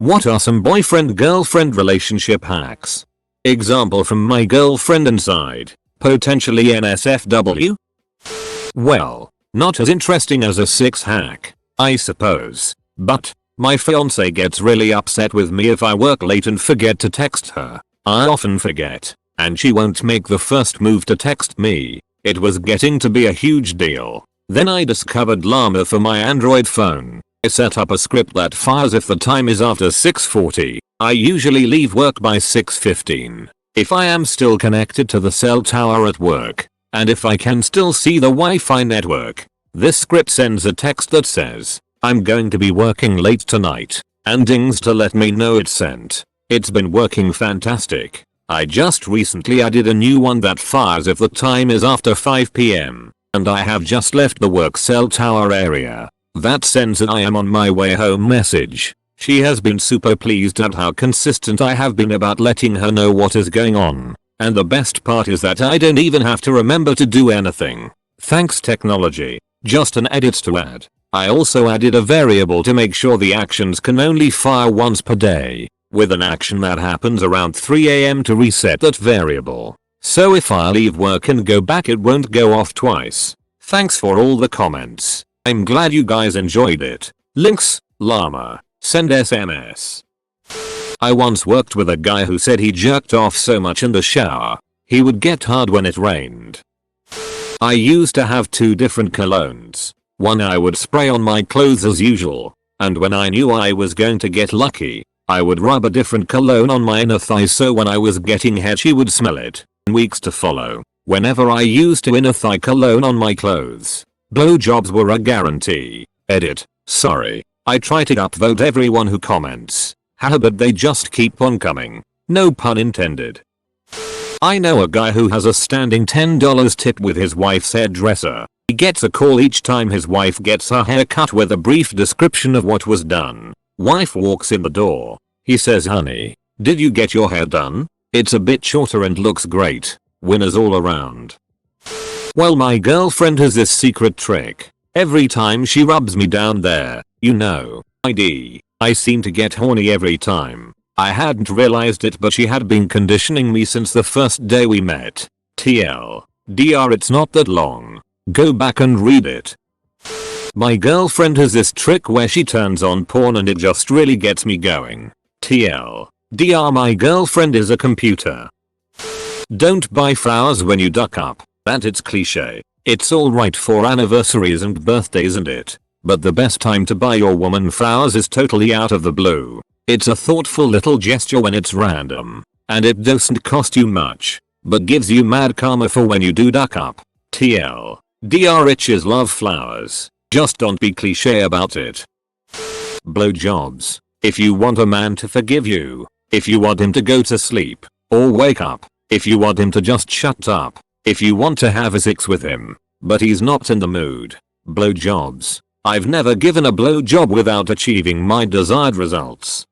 What are some boyfriend-girlfriend relationship hacks? Example from my girlfriend inside. Potentially NSFW? Well, not as interesting as a 6 hack, I suppose. But my fiance gets really upset with me if I work late and forget to text her. I often forget, and she won't make the first move to text me. It was getting to be a huge deal. Then I discovered Llama for my Android phone. I set up a script that fires if the time is after 6:40. I usually leave work by 6:15. If I am still connected to the cell tower at work, and if I can still see the Wi-Fi network, this script sends a text that says, "I'm going to be working late tonight," and dings to let me know it's sent. It's been working fantastic. I just recently added a new one that fires if the time is after 5 PM, and I have just left the work cell tower area. That sends an "I am on my way home" message. She has been super pleased at how consistent I have been about letting her know what is going on. And the best part is that I don't even have to remember to do anything. Thanks technology. Just an edit to add. I also added a variable to make sure the actions can only fire once per day, with an action that happens around 3 AM to reset that variable. So if I leave work and go back, it won't go off twice. Thanks for all the comments. I'm glad you guys enjoyed it. Links, Llama. Send SMS. I once worked with a guy who said he jerked off so much in the shower, he would get hard when it rained. I used to have 2 different colognes. One I would spray on my clothes as usual, and when I knew I was going to get lucky, I would rub a different cologne on my inner thigh so when I was getting head she would smell it. Weeks to follow. Whenever I used to inner thigh cologne on my clothes, blowjobs were a guarantee. Edit. Sorry. I try to upvote everyone who comments. Haha, but they just keep on coming. No pun intended. I know a guy who has a standing $10 tip with his wife's hairdresser. He gets a call each time his wife gets her hair cut with a brief description of what was done. Wife walks in the door. He says, "Honey, did you get your hair done? It's a bit shorter and looks great." Winners all around. Well, my girlfriend has this secret trick. Every time she rubs me down there, I seem to get horny every time. I hadn't realized it, but she had been conditioning me since the first day we met. TLDR, it's not that long. Go back and read it. My girlfriend has this trick where she turns on porn and it just really gets me going. TLDR, my girlfriend is a computer. Don't buy flowers when you duck up. That it's cliche. It's alright for anniversaries and birthdays and it. But the best time to buy your woman flowers is totally out of the blue. It's a thoughtful little gesture when it's random. And it doesn't cost you much. But gives you mad karma for when you do duck up. TLDR, riches love flowers. Just don't be cliche about it. Blowjobs. If you want a man to forgive you. If you want him to go to sleep. Or wake up. If you want him to just shut up. If you want to have a sex with him. But he's not in the mood. Blowjobs. I've never given a blowjob without achieving my desired results.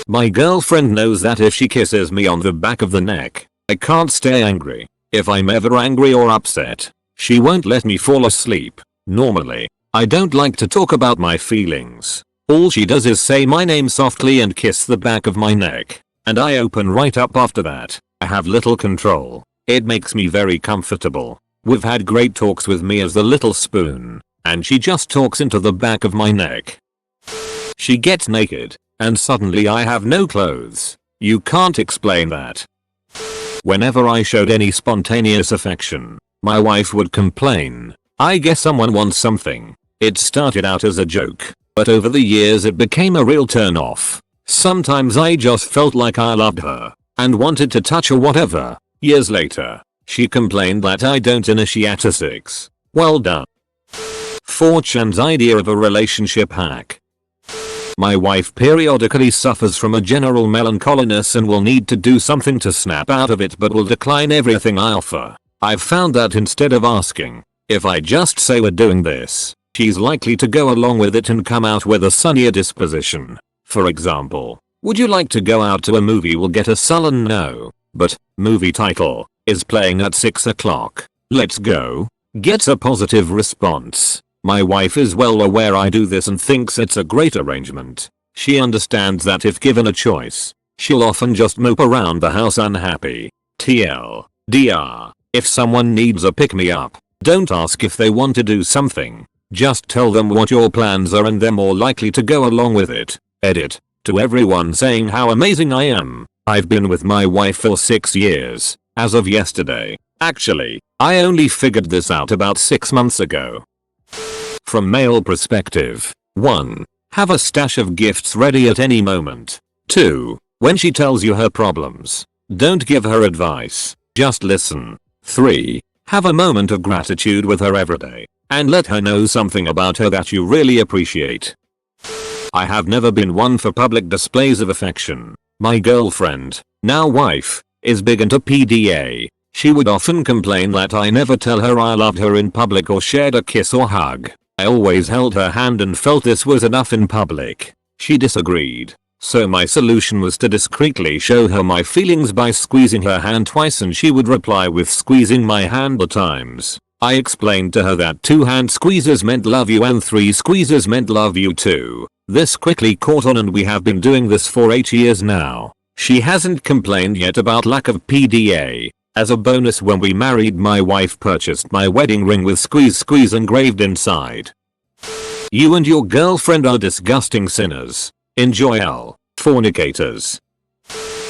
My girlfriend knows that if she kisses me on the back of the neck, I can't stay angry. If I'm ever angry or upset, she won't let me fall asleep. Normally, I don't like to talk about my feelings. All she does is say my name softly and kiss the back of my neck, and I open right up after that. I have little control. It makes me very comfortable. We've had great talks with me as the little spoon. And she just talks into the back of my neck. She gets naked, and suddenly I have no clothes. You can't explain that. Whenever I showed any spontaneous affection, my wife would complain. I guess someone wants something. It started out as a joke, but over the years it became a real turn off. Sometimes I just felt like I loved her, and wanted to touch her whatever. Years later, she complained that I don't initiate a sex. Well done. 4chan's idea of a relationship hack. My wife periodically suffers from a general melancholiness and will need to do something to snap out of it, but will decline everything I offer. I've found that instead of asking, if I just say we're doing this, she's likely to go along with it and come out with a sunnier disposition. For example, would you like to go out to a movie? Will get a sullen no, but movie title is playing at 6 o'clock. Let's go. Gets a positive response. My wife is well aware I do this and thinks it's a great arrangement. She understands that if given a choice, she'll often just mope around the house unhappy. TLDR, if someone needs a pick-me-up, don't ask if they want to do something. Just tell them what your plans are and they're more likely to go along with it. Edit. To everyone saying how amazing I am, I've been with my wife for 6 years, as of yesterday. Actually, I only figured this out about 6 months ago. From male perspective. 1. Have a stash of gifts ready at any moment. 2. When she tells you her problems, don't give her advice, just listen. 3. Have a moment of gratitude with her every day, and let her know something about her that you really appreciate. I have never been one for public displays of affection. My girlfriend, now wife, is big into PDA. She would often complain that I never tell her I loved her in public or shared a kiss or hug. I always held her hand and felt this was enough in public. She disagreed. So my solution was to discreetly show her my feelings by squeezing her hand twice, and she would reply with squeezing my hand 4 times. I explained to her that 2 hand squeezes meant love you and 3 squeezes meant love you too. This quickly caught on and we have been doing this for 8 years now. She hasn't complained yet about lack of PDA. As a bonus, when we married, my wife purchased my wedding ring with squeeze engraved inside. You and your girlfriend are disgusting sinners. Enjoy L. Fornicators.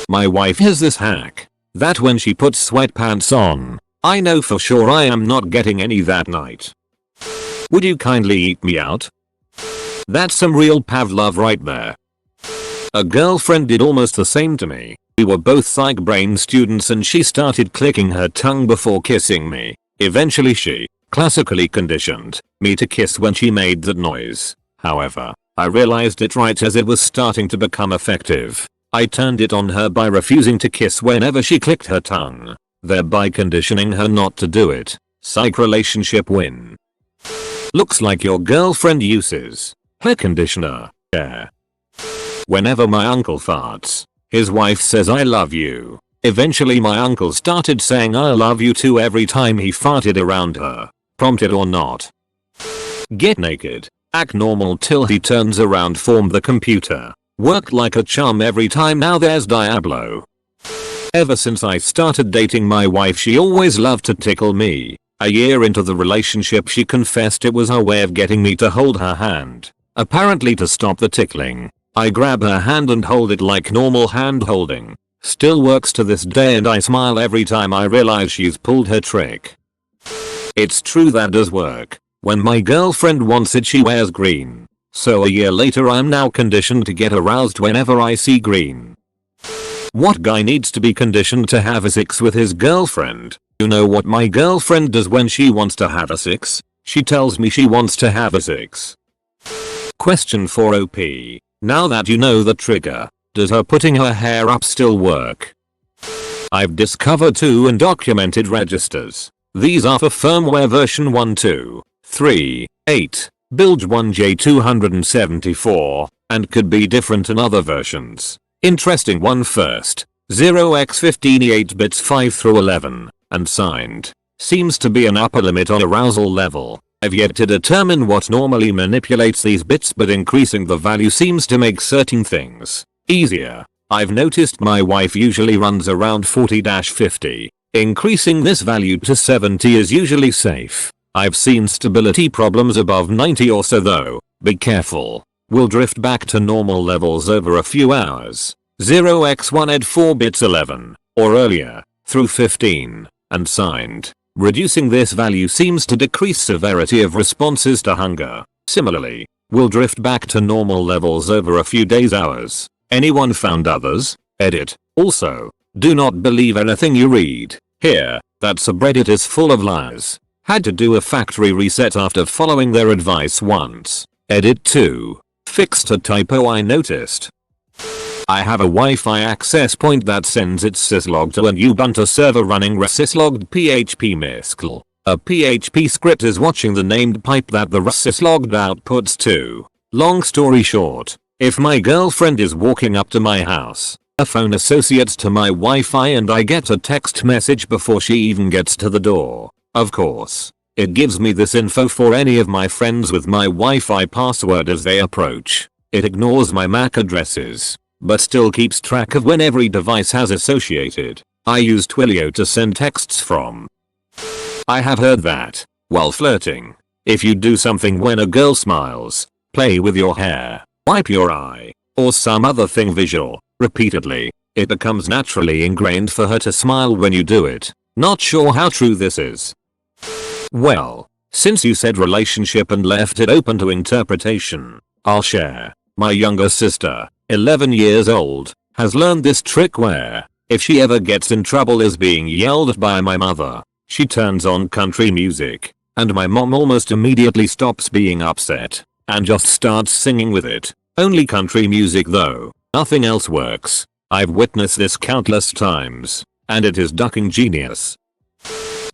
My wife has this hack that when she puts sweatpants on, I know for sure I am not getting any that night. Would you kindly eat me out? That's some real Pavlov right there. A girlfriend did almost the same to me. We were both psych brain students and she started clicking her tongue before kissing me. Eventually she, classically conditioned, me to kiss when she made that noise. However, I realized it right as it was starting to become effective. I turned it on her by refusing to kiss whenever she clicked her tongue, thereby conditioning her not to do it. Psych relationship win. Looks like your girlfriend uses hair conditioner. Yeah. Whenever my uncle farts, his wife says I love you. Eventually my uncle started saying I love you too every time he farted around her, prompted or not. Get naked. Act normal till he turns around. Form the computer. Worked like a charm every time. Now there's Diablo. Ever since I started dating my wife, she always loved to tickle me. A year into the relationship, she confessed it was her way of getting me to hold her hand. Apparently to stop the tickling, I grab her hand and hold it like normal hand holding. Still works to this day and I smile every time I realize she's pulled her trick. It's true that does work. When my girlfriend wants it, she wears green. So a year later I'm now conditioned to get aroused whenever I see green. What guy needs to be conditioned to have a sex with his girlfriend? You know what my girlfriend does when she wants to have a sex? She tells me she wants to have a sex. Question for OP. Now that you know the trigger, does her putting her hair up still work? I've discovered 2 undocumented registers. These are for firmware version 1.2.3.8, build 1J274, and could be different in other versions. Interesting one first. 0x15 8 bits 5 through 11, and signed. Seems to be an upper limit on arousal level. I've yet to determine what normally manipulates these bits, but increasing the value seems to make certain things easier. I've noticed my wife usually runs around 40-50. Increasing this value to 70 is usually safe. I've seen stability problems above 90 or so though. Be careful. We'll drift back to normal levels over a few hours. 0x1 ed 4 bits 11, or earlier, through 15, and signed. Reducing this value seems to decrease severity of responses to hunger. Similarly, we'll drift back to normal levels over a few days hours. Anyone found others? Edit. Also, do not believe anything you read. Here, that subreddit is full of lies. Had to do a factory reset after following their advice once. Edit 2. Fixed a typo I noticed. I have a Wi-Fi access point that sends its syslog to an Ubuntu server running resyslogged PHP miscl. A PHP script is watching the named pipe that the resyslogged outputs to. Long story short, if my girlfriend is walking up to my house, a phone associates to my Wi-Fi and I get a text message before she even gets to the door. Of course, it gives me this info for any of my friends with my Wi-Fi password as they approach. It ignores my MAC addresses, but still keeps track of when every device has associated. I use Twilio to send texts from. I have heard that, while flirting, if you do something when a girl smiles, play with your hair, wipe your eye, or some other thing visual, repeatedly, it becomes naturally ingrained for her to smile when you do it. Not sure how true this is. Well, since you said relationship and left it open to interpretation, I'll share. My younger sister, 11 years old, has learned this trick where, if she ever gets in trouble is being yelled at by my mother, she turns on country music, and my mom almost immediately stops being upset, and just starts singing with it. Only country music though, nothing else works. I've witnessed this countless times, and it is ducking genius.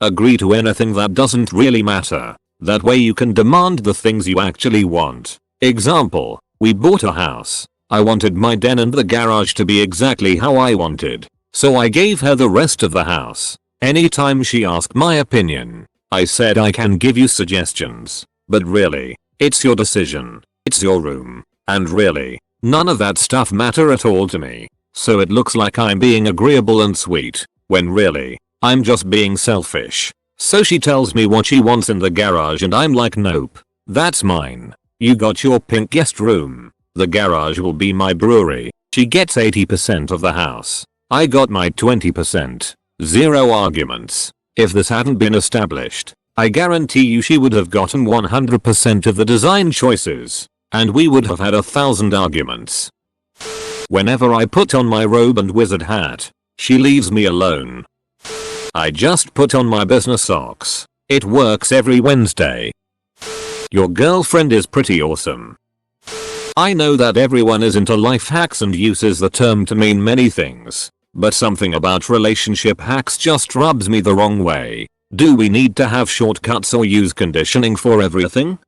Agree to anything that doesn't really matter. That way you can demand the things you actually want. Example, we bought a house. I wanted my den and the garage to be exactly how I wanted, so I gave her the rest of the house. Anytime she asked my opinion, I said I can give you suggestions, but really, it's your decision, it's your room, and really, none of that stuff matter at all to me. So it looks like I'm being agreeable and sweet, when really, I'm just being selfish. So she tells me what she wants in the garage and I'm like, nope, that's mine. You got your pink guest room. The garage will be my brewery. She gets 80% of the house. I got my 20%. Zero arguments. If this hadn't been established, I guarantee you she would have gotten 100% of the design choices, and we would have had 1,000 arguments. Whenever I put on my robe and wizard hat, she leaves me alone. I just put on my business socks. It works every Wednesday. Your girlfriend is pretty awesome. I know that everyone is into life hacks and uses the term to mean many things, but something about relationship hacks just rubs me the wrong way. Do we need to have shortcuts or use conditioning for everything?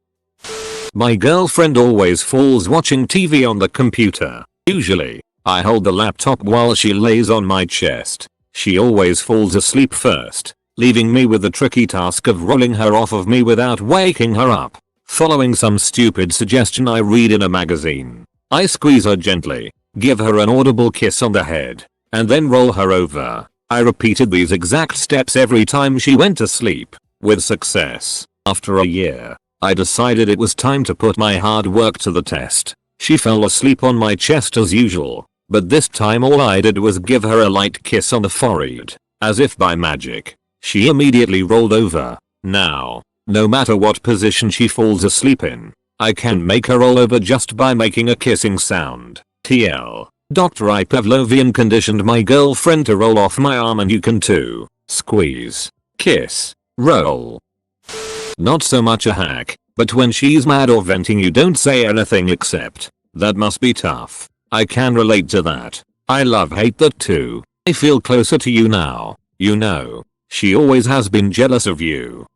My girlfriend always falls watching TV on the computer. Usually, I hold the laptop while she lays on my chest. She always falls asleep first, leaving me with the tricky task of rolling her off of me without waking her up. Following some stupid suggestion I read in a magazine, I squeeze her gently, give her an audible kiss on the head, and then roll her over. I repeated these exact steps every time she went to sleep, with success. After a year, I decided it was time to put my hard work to the test. She fell asleep on my chest as usual, but this time all I did was give her a light kiss on the forehead. As if by magic, she immediately rolled over. Now, no matter what position she falls asleep in, I can make her roll over just by making a kissing sound. TL. Dr. I Pavlovian conditioned my girlfriend to roll off my arm, and you can too. Squeeze, kiss, roll. Not so much a hack, but when she's mad or venting you don't say anything except, that must be tough. I can relate to that. I hate that too. I feel closer to you now. You know, she always has been jealous of you.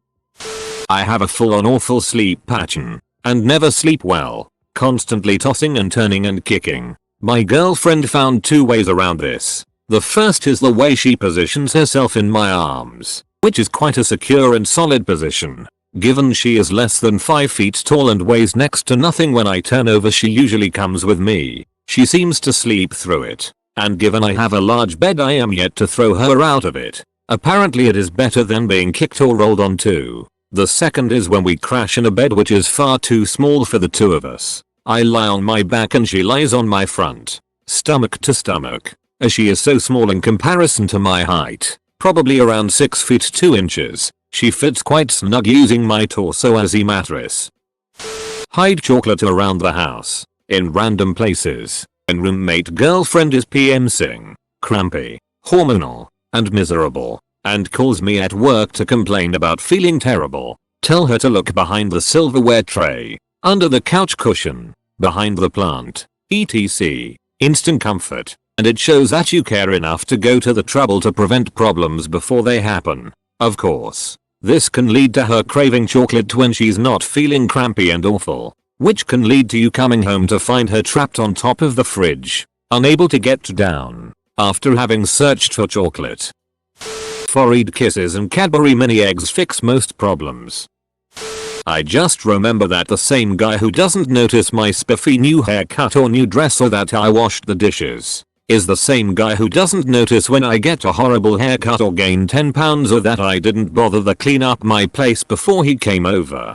I have a full-on awful sleep pattern, and never sleep well, constantly tossing and turning and kicking. My girlfriend found two ways around this. The first is the way she positions herself in my arms, which is quite a secure and solid position. Given she is less than 5 feet tall and weighs next to nothing, when I turn over she usually comes with me. She seems to sleep through it, and given I have a large bed I am yet to throw her out of it. Apparently it is better than being kicked or rolled onto. The second is when we crash in a bed which is far too small for the two of us. I lie on my back and she lies on my front, stomach to stomach, as she is so small in comparison to my height, probably around 6 feet 2 inches. She fits quite snug using my torso as a mattress. Hide chocolate around the house, in random places, when roommate girlfriend is PMSing, crampy, hormonal, and miserable, and calls me at work to complain about feeling terrible. Tell her to look behind the silverware tray, under the couch cushion, behind the plant, etc. Instant comfort, and it shows that you care enough to go to the trouble to prevent problems before they happen. Of course, this can lead to her craving chocolate when she's not feeling crampy and awful, which can lead to you coming home to find her trapped on top of the fridge, unable to get down, after having searched for chocolate. Forehead kisses and Cadbury mini eggs fix most problems. I just remember that the same guy who doesn't notice my spiffy new haircut or new dress or that I washed the dishes is the same guy who doesn't notice when I get a horrible haircut or gain 10 pounds or that I didn't bother to clean up my place before he came over.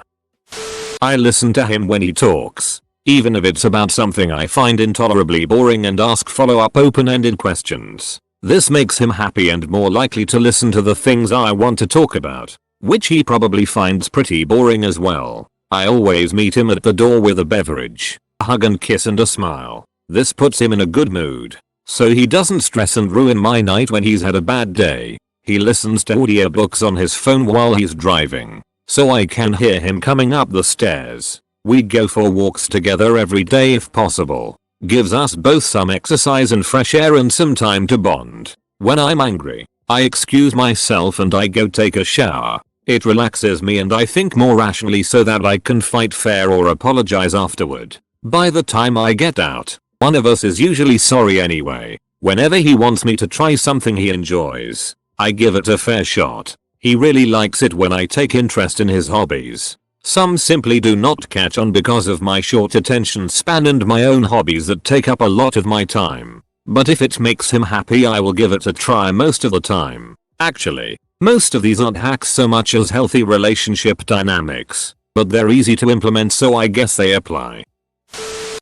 I listen to him when he talks, even if it's about something I find intolerably boring, and ask follow-up open-ended questions. This makes him happy and more likely to listen to the things I want to talk about, which he probably finds pretty boring as well. I always meet him at the door with a beverage, a hug and kiss and a smile. This puts him in a good mood, so he doesn't stress and ruin my night when he's had a bad day. He listens to audiobooks on his phone while he's driving, so I can hear him coming up the stairs. We go for walks together every day if possible. Gives us both some exercise and fresh air and some time to bond. When I'm angry, I excuse myself and I go take a shower. It relaxes me and I think more rationally so that I can fight fair or apologize afterward. By the time I get out, one of us is usually sorry anyway. Whenever he wants me to try something he enjoys, I give it a fair shot. He really likes it when I take interest in his hobbies. Some simply do not catch on because of my short attention span and my own hobbies that take up a lot of my time. But if it makes him happy, I will give it a try most of the time. Actually, most of these aren't hacks so much as healthy relationship dynamics, but they're easy to implement, so I guess they apply.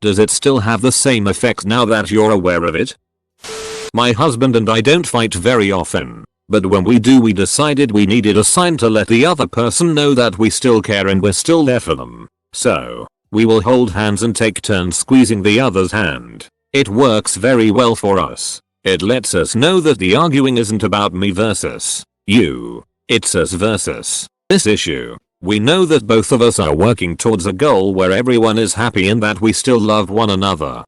Does it still have the same effect now that you're aware of it? My husband and I don't fight very often, but when we do, we decided we needed a sign to let the other person know that we still care and we're still there for them. So, we will hold hands and take turns squeezing the other's hand. It works very well for us. It lets us know that the arguing isn't about me versus you. It's us versus this issue. We know that both of us are working towards a goal where everyone is happy and that we still love one another.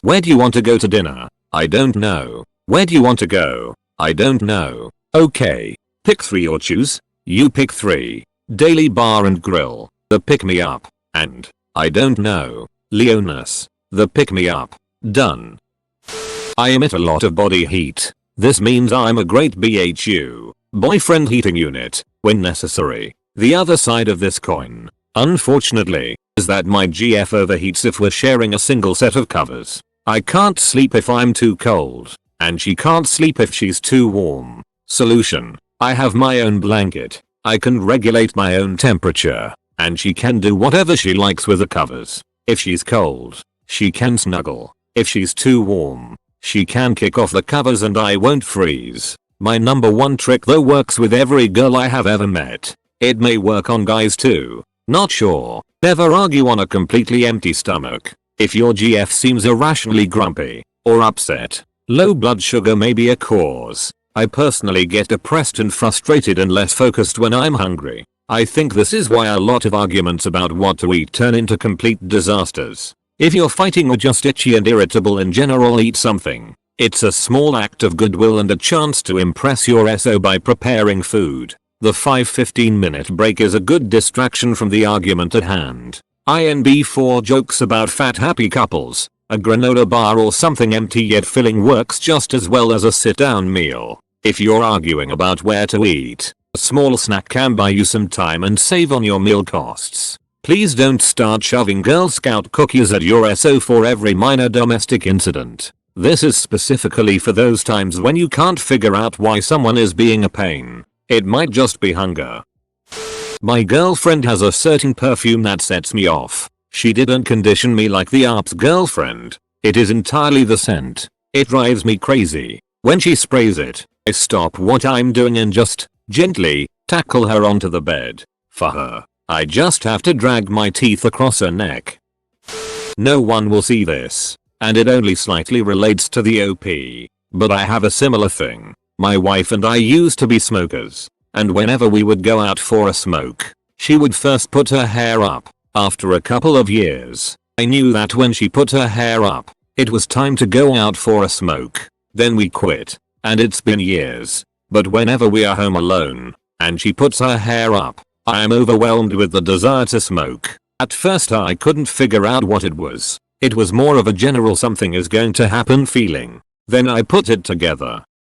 Where do you want to go to dinner? I don't know. Where do you want to go? I don't know. Okay. Pick 3 or choose. You pick 3. Daily bar and grill. The pick me up. And, I don't know. Leonis. The pick me up. Done. I emit a lot of body heat. This means I'm a great BHU, boyfriend heating unit, when necessary. The other side of this coin, unfortunately, is that my GF overheats if we're sharing a single set of covers. I can't sleep if I'm too cold, and she can't sleep if she's too warm. Solution: I have my own blanket. I can regulate my own temperature, and she can do whatever she likes with the covers. If she's cold, she can snuggle. If she's too warm, she can kick off the covers and I won't freeze. My number one trick though works with every girl I have ever met. It may work on guys too. Not sure. Never argue on a completely empty stomach. If your GF seems irrationally grumpy or upset, low blood sugar may be a cause. I personally get depressed and frustrated and less focused when I'm hungry. I think this is why a lot of arguments about what to eat turn into complete disasters. If you're fighting or just itchy and irritable in general, eat something. It's a small act of goodwill and a chance to impress your SO by preparing food. The 5-15 minute break is a good distraction from the argument at hand. INB4 jokes about fat happy couples. A granola bar or something empty yet filling works just as well as a sit down meal. If you're arguing about where to eat, a small snack can buy you some time and save on your meal costs. Please don't start shoving Girl Scout cookies at your SO for every minor domestic incident. This is specifically for those times when you can't figure out why someone is being a pain. It might just be hunger. My girlfriend has a certain perfume that sets me off. She didn't condition me like the ARP's girlfriend. It is entirely the scent. It drives me crazy. When she sprays it, I stop what I'm doing and just gently tackle her onto the bed. For her, I just have to drag my teeth across her neck. No one will see this, and it only slightly relates to the OP, but I have a similar thing. My wife and I used to be smokers, and whenever we would go out for a smoke, she would first put her hair up. After a couple of years, I knew that when she put her hair up, it was time to go out for a smoke. Then we quit, and it's been years. But whenever we are home alone, and she puts her hair up, I am overwhelmed with the desire to smoke. At first I couldn't figure out what it was. It was more of a general something is going to happen feeling. Then I put it together.